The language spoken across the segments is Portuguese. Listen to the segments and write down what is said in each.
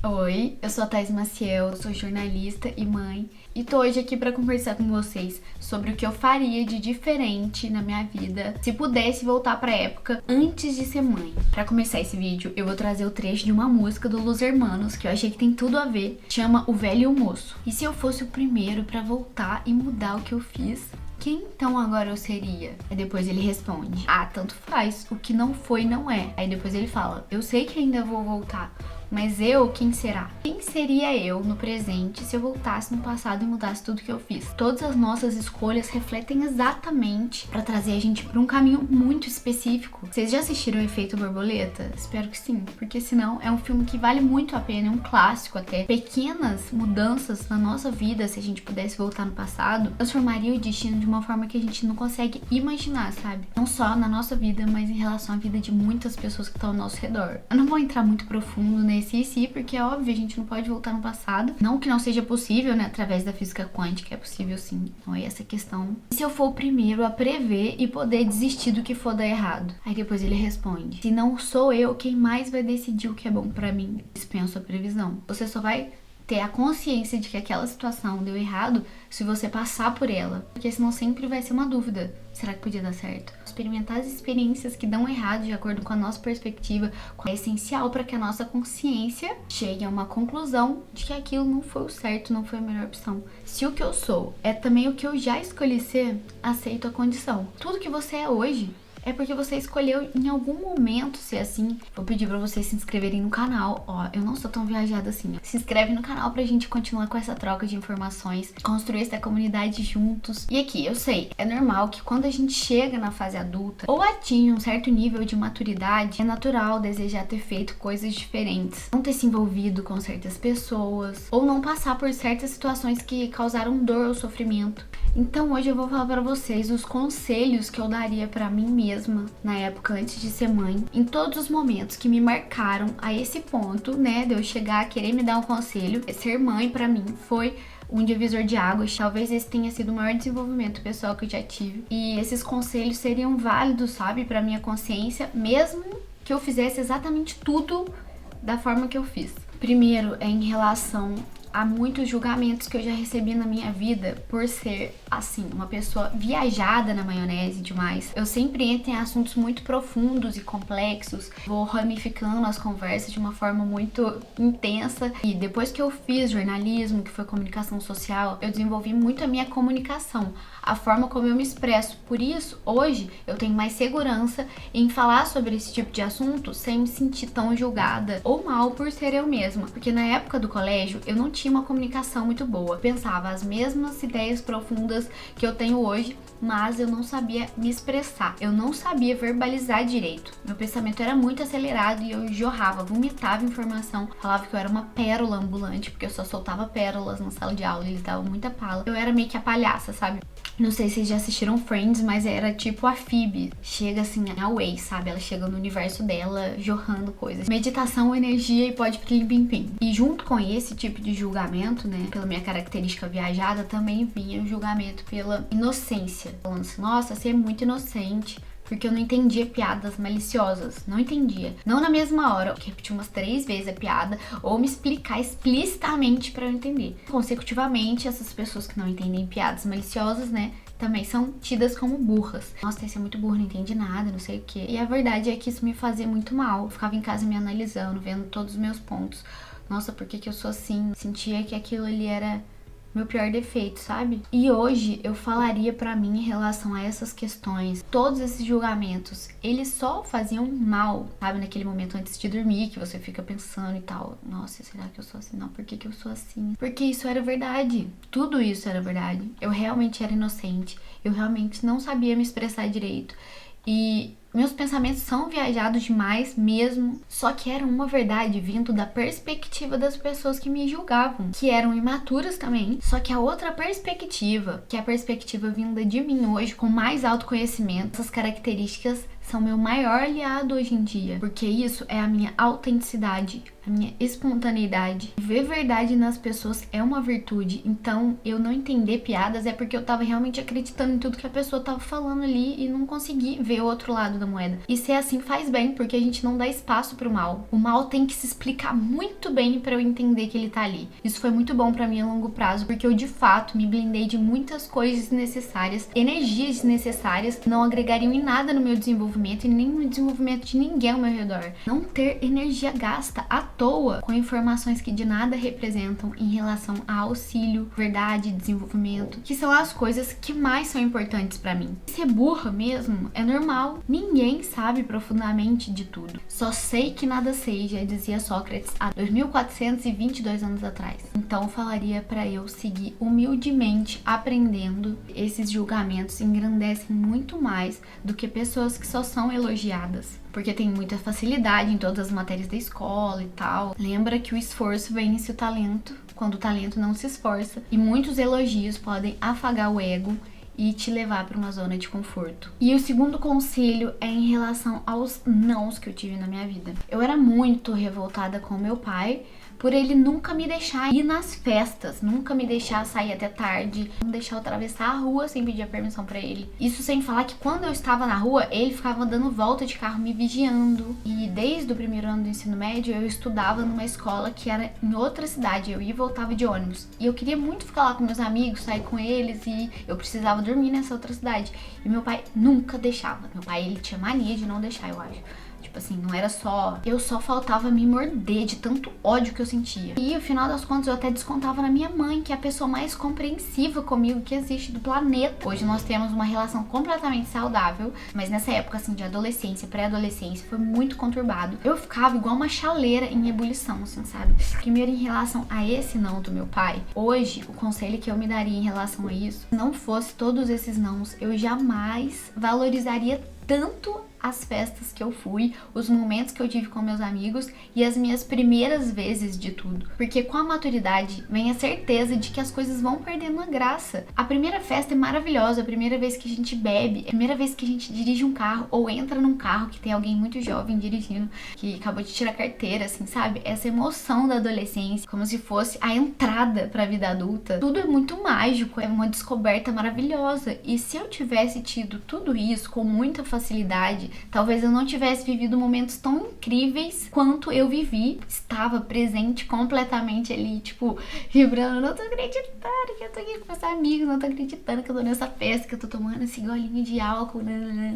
Oi, eu sou a Thais Maciel, sou jornalista e mãe e tô hoje aqui pra conversar com vocês sobre o que eu faria de diferente na minha vida se pudesse voltar pra época antes de ser mãe. Pra começar esse vídeo, eu vou trazer o trecho de uma música do Los Hermanos que eu achei que tem tudo a ver, chama O Velho e o Moço. E se eu fosse o primeiro pra voltar e mudar o que eu fiz, quem então agora eu seria? Aí depois ele responde, tanto faz, o que não foi não é. Aí depois ele fala, eu sei que ainda vou voltar, mas quem será? Quem seria eu no presente se eu voltasse no passado e mudasse tudo que eu fiz? Todas as nossas escolhas refletem exatamente pra trazer a gente pra um caminho muito específico. Vocês já assistiram o Efeito Borboleta? Espero que sim, porque senão é um filme que vale muito a pena, é um clássico até. Pequenas mudanças na nossa vida, se a gente pudesse voltar no passado, transformaria o destino de uma forma que a gente não consegue imaginar, sabe? Não só na nossa vida, mas em relação à vida de muitas pessoas que estão ao nosso redor. Eu não vou entrar muito profundo nesse porque é óbvio, a gente não pode voltar no passado. Não que não seja possível, né? Através da física quântica é possível sim. Não é essa a questão. E se eu for o primeiro a prever e poder desistir do que for dar errado? Aí depois ele responde, se não sou eu, quem mais vai decidir o que é bom pra mim? Dispenso a previsão. Você só vai ter a consciência de que aquela situação deu errado se você passar por ela, porque senão sempre vai ser uma dúvida. Será que podia dar certo? Experimentar as experiências que dão errado de acordo com a nossa perspectiva é essencial para que a nossa consciência chegue a uma conclusão de que aquilo não foi o certo, não foi a melhor opção. Se o que eu sou é também o que eu já escolhi ser, aceito a condição. Tudo que você é hoje é porque você escolheu em algum momento ser assim. Vou pedir pra vocês se inscreverem no canal. Eu não sou tão viajada assim. Se inscreve no canal pra gente continuar com essa troca de informações, construir essa comunidade juntos. E aqui, eu sei, é normal que quando a gente chega na fase adulta ou atinge um certo nível de maturidade, é natural desejar ter feito coisas diferentes, não ter se envolvido com certas pessoas ou não passar por certas situações que causaram dor ou sofrimento. Então hoje eu vou falar pra vocês os conselhos que eu daria pra mim mesma na época antes de ser mãe, em todos os momentos que me marcaram a esse ponto, né, de eu chegar a querer me dar um conselho. Ser mãe pra mim foi um divisor de águas. Talvez esse tenha sido o maior desenvolvimento pessoal que eu já tive. E esses conselhos seriam válidos, sabe, pra minha consciência, mesmo que eu fizesse exatamente tudo da forma que eu fiz. Primeiro é em relação há muitos julgamentos que eu já recebi na minha vida por ser, assim, uma pessoa viajada na maionese demais. Eu sempre entro em assuntos muito profundos e complexos, vou ramificando as conversas de uma forma muito intensa. E depois que eu fiz jornalismo, que foi comunicação social, eu desenvolvi muito a minha comunicação, a forma como eu me expresso. Por isso, hoje, eu tenho mais segurança em falar sobre esse tipo de assunto sem me sentir tão julgada ou mal por ser eu mesma. Porque na época do colégio, eu não tinha uma comunicação muito boa. Eu pensava as mesmas ideias profundas que eu tenho hoje, mas eu não sabia me expressar. Eu não sabia verbalizar direito. Meu pensamento era muito acelerado e eu jorrava, vomitava informação. Falava que eu era uma pérola ambulante, porque eu só soltava pérolas na sala de aula, eles davam muita pala. Eu era meio que a palhaça, sabe? Não sei se vocês já assistiram Friends, mas era tipo a Phoebe. Chega assim, away, sabe? Ela chega no universo dela, jorrando coisas. Meditação, energia e pode plim-pim-pim. E junto com esse tipo de julgamento, né? Pela minha característica viajada, também vinha o julgamento pela inocência. Falando assim, nossa, você é muito inocente. Porque eu não entendia piadas maliciosas. Não entendia. Não na mesma hora. Eu repetir umas 3 vezes a piada. Ou me explicar explicitamente pra eu entender. Consecutivamente, essas pessoas que não entendem piadas maliciosas, né, também são tidas como burras. Nossa, esse é muito burro, não entende nada, não sei o quê. E a verdade é que isso me fazia muito mal. Eu ficava em casa me analisando, vendo todos os meus pontos. Nossa, por que eu sou assim? Sentia que aquilo ali era meu pior defeito, sabe? E hoje eu falaria pra mim em relação a essas questões, todos esses julgamentos, eles só faziam mal, sabe? Naquele momento antes de dormir, que você fica pensando e tal, nossa, será que eu sou assim? Não, por que eu sou assim? Porque isso era verdade, tudo isso era verdade. Eu realmente era inocente, eu realmente não sabia me expressar direito. E meus pensamentos são viajados demais mesmo, só que era uma verdade vindo da perspectiva das pessoas que me julgavam, que eram imaturas também, só que a outra perspectiva, que é a perspectiva vinda de mim hoje, com mais autoconhecimento, essas características são meu maior aliado hoje em dia, porque isso é a minha autenticidade, a minha espontaneidade. Ver verdade nas pessoas é uma virtude, então eu não entender piadas é porque eu tava realmente acreditando em tudo que a pessoa tava falando ali e não consegui ver o outro lado da moeda. E ser assim faz bem, porque a gente não dá espaço pro mal. O mal tem que se explicar muito bem pra eu entender que ele tá ali. Isso foi muito bom pra mim a longo prazo, porque eu de fato me blindei de muitas coisas desnecessárias, energias desnecessárias, que não agregariam em nada no meu desenvolvimento e nem no desenvolvimento de ninguém ao meu redor. Não ter energia gasta à toa com informações que de nada representam em relação a auxílio, verdade, desenvolvimento, que são as coisas que mais são importantes pra mim. Ser burra mesmo é normal. Ninguém sabe profundamente de tudo. Só sei que nada sei, já dizia Sócrates há 2422 anos atrás. Então eu falaria pra eu seguir humildemente aprendendo. Esses julgamentos engrandecem muito mais do que pessoas que só são elogiadas, porque tem muita facilidade em todas as matérias da escola e tal. Lembra que o esforço vence o talento quando o talento não se esforça, e muitos elogios podem afagar o ego e te levar para uma zona de conforto. E o segundo conselho é em relação aos nãos que eu tive na minha vida. Eu era muito revoltada com meu pai por ele nunca me deixar ir nas festas, nunca me deixar sair até tarde, não deixar eu atravessar a rua sem pedir a permissão pra ele. Isso sem falar que quando eu estava na rua, ele ficava dando volta de carro me vigiando. E desde o primeiro ano do ensino médio, eu estudava numa escola que era em outra cidade, eu ia e voltava de ônibus. E eu queria muito ficar lá com meus amigos, sair com eles, e eu precisava dormir nessa outra cidade. E meu pai nunca deixava. Meu pai, ele tinha mania de não deixar, eu acho. Tipo assim, não era só... Eu só faltava me morder de tanto ódio que eu sentia. E no final das contas eu até descontava na minha mãe, que é a pessoa mais compreensiva comigo que existe do planeta. Hoje nós temos uma relação completamente saudável, mas nessa época assim de adolescência, pré-adolescência, foi muito conturbado. Eu ficava igual uma chaleira em ebulição, assim, sabe? Primeiro em relação a esse não do meu pai, hoje o conselho que eu me daria em relação a isso, se não fosse todos esses nãos, eu jamais valorizaria tanto as festas que eu fui, os momentos que eu tive com meus amigos e as minhas primeiras vezes de tudo. Porque com a maturidade vem a certeza de que as coisas vão perdendo a graça. A primeira festa é maravilhosa, a primeira vez que a gente bebe, a primeira vez que a gente dirige um carro ou entra num carro que tem alguém muito jovem dirigindo, que acabou de tirar carteira, assim, sabe? Essa emoção da adolescência, como se fosse a entrada pra vida adulta. Tudo é muito mágico, é uma descoberta maravilhosa. E se eu tivesse tido tudo isso com muita facilidade, talvez eu não tivesse vivido momentos tão incríveis quanto eu vivi. Estava presente completamente ali, tipo, vibrando. Não tô acreditando que eu tô aqui com meus amigos, não tô acreditando que eu tô nessa festa, que eu tô tomando esse golinho de álcool,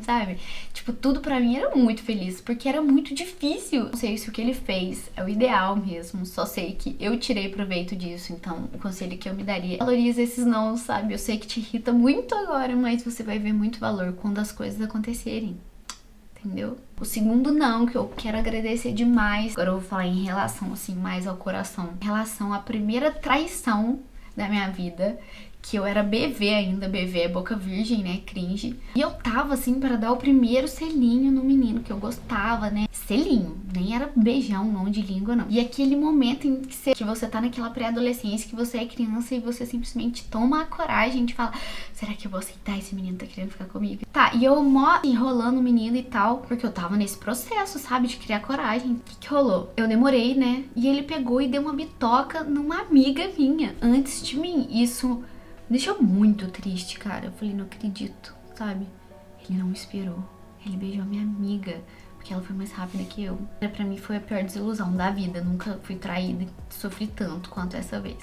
sabe? Tipo, tudo pra mim era muito feliz, porque era muito difícil. Não sei se o que ele fez é o ideal mesmo, só sei que eu tirei proveito disso. Então, o conselho que eu me daria: valoriza esses não, sabe? Eu sei que te irrita muito agora, mas você vai ver muito valor quando as coisas acontecerem. Entendeu? O segundo não, que eu quero agradecer demais, agora eu vou falar em relação assim mais ao coração, em relação à primeira traição da minha vida, que eu era BV ainda, BV é boca virgem, né, cringe, e eu tava assim para dar o primeiro selinho no menino que eu gostava, né, selinho, nem era beijão, não de língua não. E aquele momento em que você tá naquela pré-adolescência, que você é criança e você simplesmente toma a coragem de falar: será que eu vou aceitar esse menino tá querendo ficar comigo? Tá, e eu enrolando o menino e tal, porque eu tava nesse processo, sabe, de criar coragem. O que rolou? Eu demorei, né, e ele pegou e deu uma bitoca numa amiga minha, antes de mim. Isso me deixou muito triste, cara. Eu falei: não acredito, sabe? Ele não me esperou, ele beijou a minha amiga, porque ela foi mais rápida que eu. Pra mim foi a pior desilusão da vida. Nunca fui traída e sofri tanto quanto essa vez.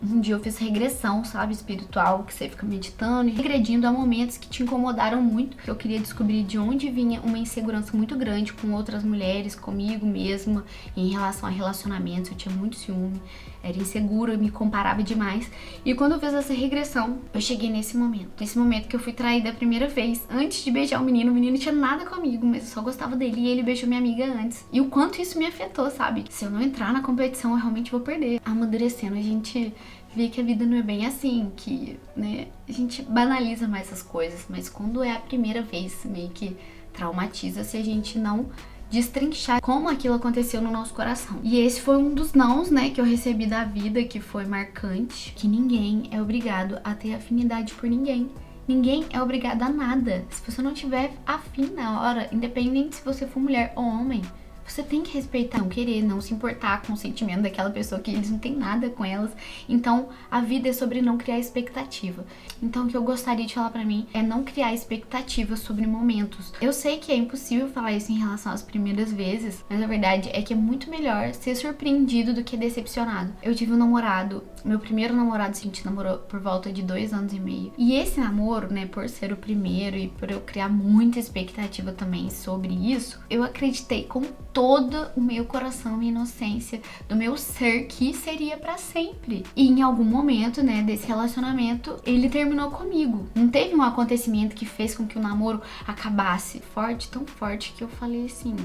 Um dia eu fiz regressão, sabe, espiritual, que você fica meditando e regredindo a momentos que te incomodaram muito. Eu queria descobrir de onde vinha uma insegurança muito grande com outras mulheres, comigo mesma, em relação a relacionamentos. Eu tinha muito ciúme, era insegura, eu me comparava demais. E quando eu fiz essa regressão, eu cheguei nesse momento que eu fui traída a primeira vez. Antes de beijar o menino não tinha nada comigo, mas eu só gostava dele e ele beijou minha amiga antes. E o quanto isso me afetou, sabe? Se eu não entrar na competição, eu realmente vou perder. Amadurecendo, a gente vê que a vida não é bem assim, que, né, a gente banaliza mais essas coisas, mas quando é a primeira vez, meio que traumatiza se a gente não destrinchar como aquilo aconteceu no nosso coração. E esse foi um dos nãos, né, que eu recebi da vida, que foi marcante, que ninguém é obrigado a ter afinidade por ninguém. Ninguém é obrigado a nada. Se você não tiver afim na hora, independente se você for mulher ou homem, Você tem que respeitar, não querer, não se importar com o sentimento daquela pessoa que eles não têm nada com elas. Então, a vida é sobre não criar expectativa. Então, o que eu gostaria de falar pra mim é não criar expectativas sobre momentos. Eu sei que é impossível falar isso em relação às primeiras vezes, mas a verdade é que é muito melhor ser surpreendido do que decepcionado. Eu tive um namorado, meu primeiro namorado, assim, a gente namorou por volta de 2 anos e meio. E esse namoro, né, por ser o primeiro e por eu criar muita expectativa também sobre isso, eu acreditei com todo o meu coração e inocência do meu ser que seria pra sempre. E em algum momento, né, desse relacionamento, ele terminou comigo. Não teve um acontecimento que fez com que o namoro acabasse forte, tão forte, que eu falei assim,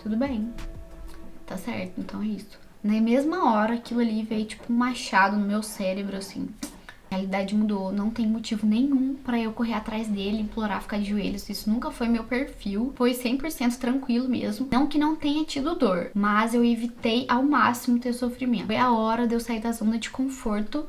tudo bem, tá certo, então é isso. Na mesma hora, aquilo ali veio tipo um machado no meu cérebro, assim. A realidade mudou, não tem motivo nenhum pra eu correr atrás dele, implorar, ficar de joelhos. Isso nunca foi meu perfil, foi 100% tranquilo mesmo. Não que não tenha tido dor, mas eu evitei ao máximo ter sofrimento. Foi a hora de eu sair da zona de conforto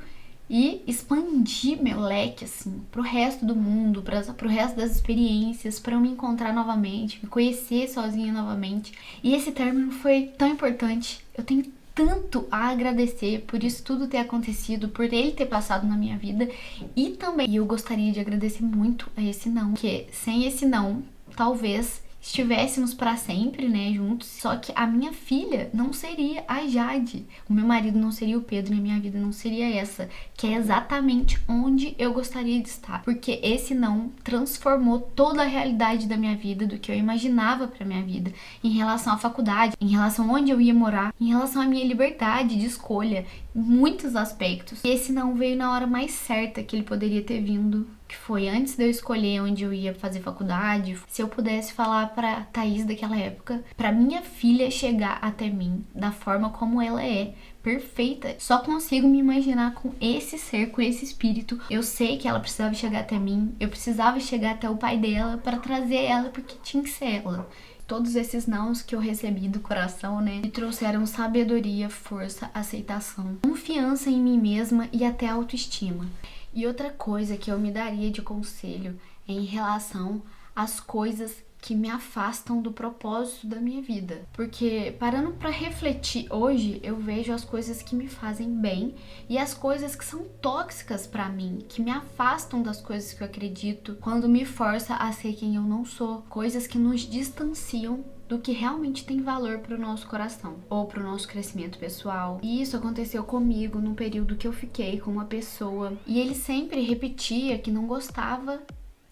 e expandir meu leque, assim, pro resto do mundo, pro resto das experiências, pra eu me encontrar novamente, me conhecer sozinha novamente. E esse término foi tão importante. Eu tenho tanto a agradecer por isso tudo ter acontecido, por ele ter passado na minha vida, e também eu gostaria de agradecer muito a esse não, porque sem esse não, talvez estivéssemos pra sempre, né, juntos, só que a minha filha não seria a Jade, o meu marido não seria o Pedro e a minha vida não seria essa, que é exatamente onde eu gostaria de estar, porque esse não transformou toda a realidade da minha vida, do que eu imaginava pra minha vida, em relação à faculdade, em relação a onde eu ia morar, em relação à minha liberdade de escolha, em muitos aspectos. E esse não veio na hora mais certa que ele poderia ter vindo, que foi antes de eu escolher onde eu ia fazer faculdade. Se eu pudesse falar pra Thaís daquela época, pra minha filha chegar até mim da forma como ela é, perfeita, só consigo me imaginar com esse ser, com esse espírito. Eu sei que ela precisava chegar até mim, eu precisava chegar até o pai dela pra trazer ela, porque tinha que ser ela. Todos esses nãos que eu recebi do coração, né, me trouxeram sabedoria, força, aceitação, confiança em mim mesma e até autoestima. E outra coisa que eu me daria de conselho é em relação às coisas que me afastam do propósito da minha vida. Porque parando pra refletir hoje, eu vejo as coisas que me fazem bem e as coisas que são tóxicas pra mim, que me afastam das coisas que eu acredito, quando me força a ser quem eu não sou, coisas que nos distanciam do que realmente tem valor para o nosso coração ou para o nosso crescimento pessoal. E isso aconteceu comigo num período que eu fiquei com uma pessoa e ele sempre repetia que não gostava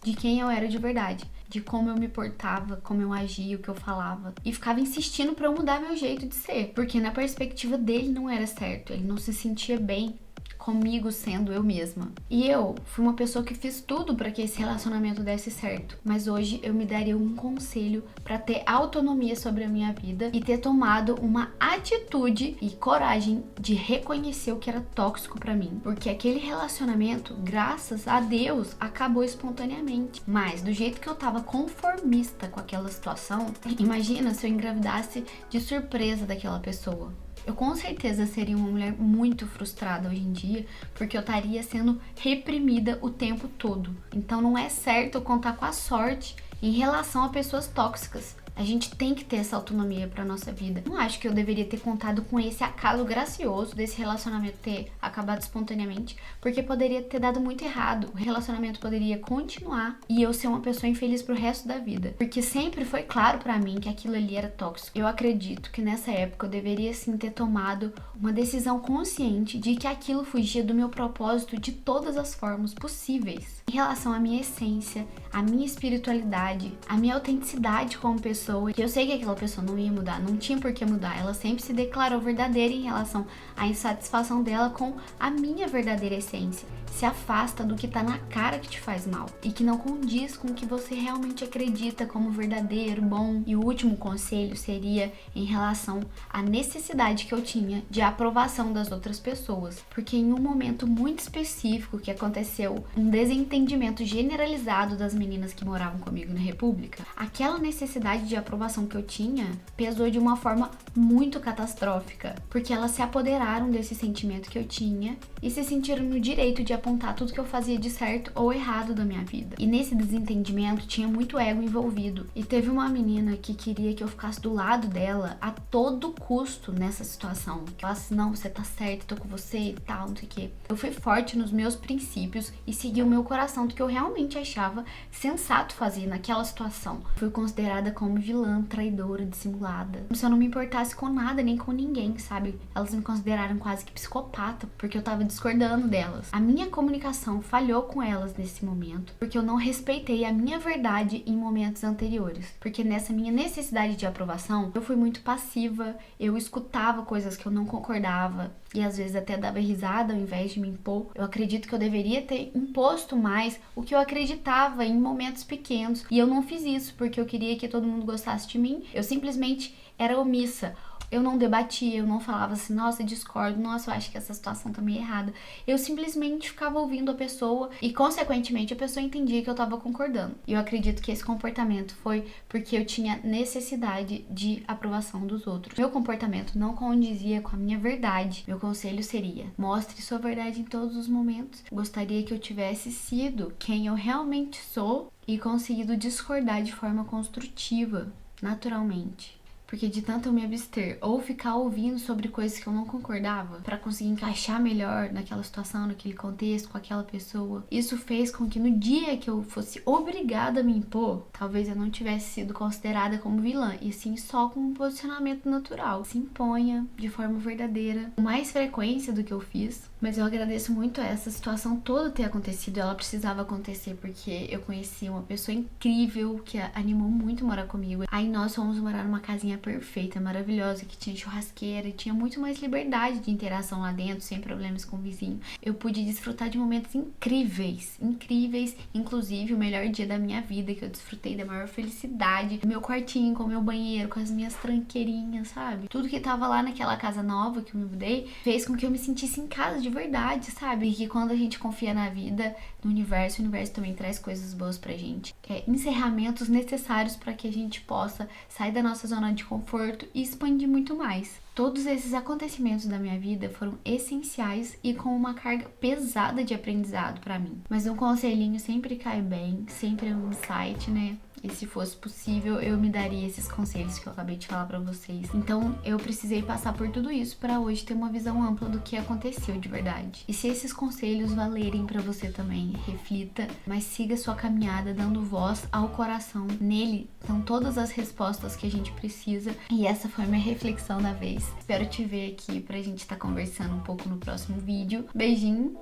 de quem eu era de verdade, de como eu me portava, como eu agia, o que eu falava, e ficava insistindo para eu mudar meu jeito de ser, porque na perspectiva dele não era certo, ele não se sentia bem comigo sendo eu mesma. E eu fui uma pessoa que fiz tudo para que esse relacionamento desse certo, mas hoje eu me daria um conselho para ter autonomia sobre a minha vida e ter tomado uma atitude e coragem de reconhecer o que era tóxico para mim, porque aquele relacionamento, graças a Deus, acabou espontaneamente, mas do jeito que eu tava conformista com aquela situação, imagina se eu engravidasse de surpresa daquela pessoa. Eu com certeza seria uma mulher muito frustrada hoje em dia, porque eu estaria sendo reprimida o tempo todo. Então não é certo eu contar com a sorte em relação a pessoas tóxicas. A gente tem que ter essa autonomia pra nossa vida. Não acho que eu deveria ter contado com esse acaso gracioso desse relacionamento ter acabado espontaneamente, porque poderia ter dado muito errado. O relacionamento poderia continuar e eu ser uma pessoa infeliz pro resto da vida. Porque sempre foi claro pra mim que aquilo ali era tóxico. Eu acredito que nessa época eu deveria sim ter tomado uma decisão consciente de que aquilo fugia do meu propósito de todas as formas possíveis. Em relação à minha essência, à minha espiritualidade, à minha autenticidade como pessoa, que eu sei que aquela pessoa não ia mudar, não tinha por que mudar, ela sempre se declarou verdadeira em relação à insatisfação dela com a minha verdadeira essência. Se afasta do que tá na cara que te faz mal e que não condiz com o que você realmente acredita como verdadeiro, bom. E o último conselho seria em relação à necessidade que eu tinha de aprovação das outras pessoas, porque em um momento muito específico que aconteceu um desentendimento generalizado das meninas que moravam comigo na República, aquela necessidade de aprovação que eu tinha pesou de uma forma muito catastrófica, porque elas se apoderaram desse sentimento que eu tinha sozinha e se sentiram no direito de apontar tudo que eu fazia de certo ou errado da minha vida. E nesse desentendimento tinha muito ego envolvido. E teve uma menina que queria que eu ficasse do lado dela a todo custo nessa situação. Que falasse, não, você tá certa, tô com você e tal, não sei o quê. Eu fui forte nos meus princípios e segui o meu coração do que eu realmente achava sensato fazer naquela situação. Fui considerada como vilã, traidora, dissimulada. Como se eu não me importasse com nada, nem com ninguém, sabe? Elas me consideraram quase que psicopata, porque eu tava discordando delas. A minha comunicação falhou com elas nesse momento, porque eu não respeitei a minha verdade em momentos anteriores. Porque nessa minha necessidade de aprovação, eu fui muito passiva, eu escutava coisas que eu não concordava, e às vezes até dava risada ao invés de me impor. Eu acredito que eu deveria ter imposto mais o que eu acreditava em momentos pequenos, e eu não fiz isso porque eu queria que todo mundo gostasse de mim. Eu simplesmente era omissa. Eu não debatia, eu não falava assim, nossa, eu discordo, nossa, eu acho que essa situação tá meio errada. Eu simplesmente ficava ouvindo a pessoa e, consequentemente, a pessoa entendia que eu tava concordando. E eu acredito que esse comportamento foi porque eu tinha necessidade de aprovação dos outros. Meu comportamento não condizia com a minha verdade. Meu conselho seria, mostre sua verdade em todos os momentos. Gostaria que eu tivesse sido quem eu realmente sou e conseguido discordar de forma construtiva, naturalmente. Porque de tanto eu me abster ou ficar ouvindo sobre coisas que eu não concordava para conseguir encaixar melhor naquela situação, naquele contexto, com aquela pessoa, isso fez com que no dia que eu fosse obrigada a me impor, talvez eu não tivesse sido considerada como vilã, e sim só com um posicionamento natural. Se imponha de forma verdadeira, com mais frequência do que eu fiz. Mas eu agradeço muito a essa situação toda ter acontecido. Ela precisava acontecer porque eu conheci uma pessoa incrível que animou muito morar comigo. Aí nós fomos morar numa casinha perfeita, maravilhosa, que tinha churrasqueira e tinha muito mais liberdade de interação lá dentro, sem problemas com o vizinho. Eu pude desfrutar de momentos incríveis, incríveis, inclusive o melhor dia da minha vida, que eu desfrutei da maior felicidade, meu quartinho com meu banheiro, com as minhas tranqueirinhas, sabe? Tudo que tava lá naquela casa nova que eu me mudei fez com que eu me sentisse em casa de verdade, sabe? E que quando a gente confia na vida, no universo, o universo também traz coisas boas pra gente. Encerramentos necessários para que a gente possa sair da nossa zona de conforto e expandir muito mais. Todos esses acontecimentos da minha vida foram essenciais e com uma carga pesada de aprendizado pra mim. Mas um conselhinho sempre cai bem, sempre é um insight, né? E se fosse possível, eu me daria esses conselhos que eu acabei de falar pra vocês. Então, eu precisei passar por tudo isso pra hoje ter uma visão ampla do que aconteceu de verdade. E se esses conselhos valerem pra você também, reflita, mas siga sua caminhada dando voz ao coração. Nele estão todas as respostas que a gente precisa. E essa foi minha reflexão da vez. Espero te ver aqui pra gente estar conversando um pouco no próximo vídeo. Beijinho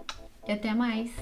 e até mais!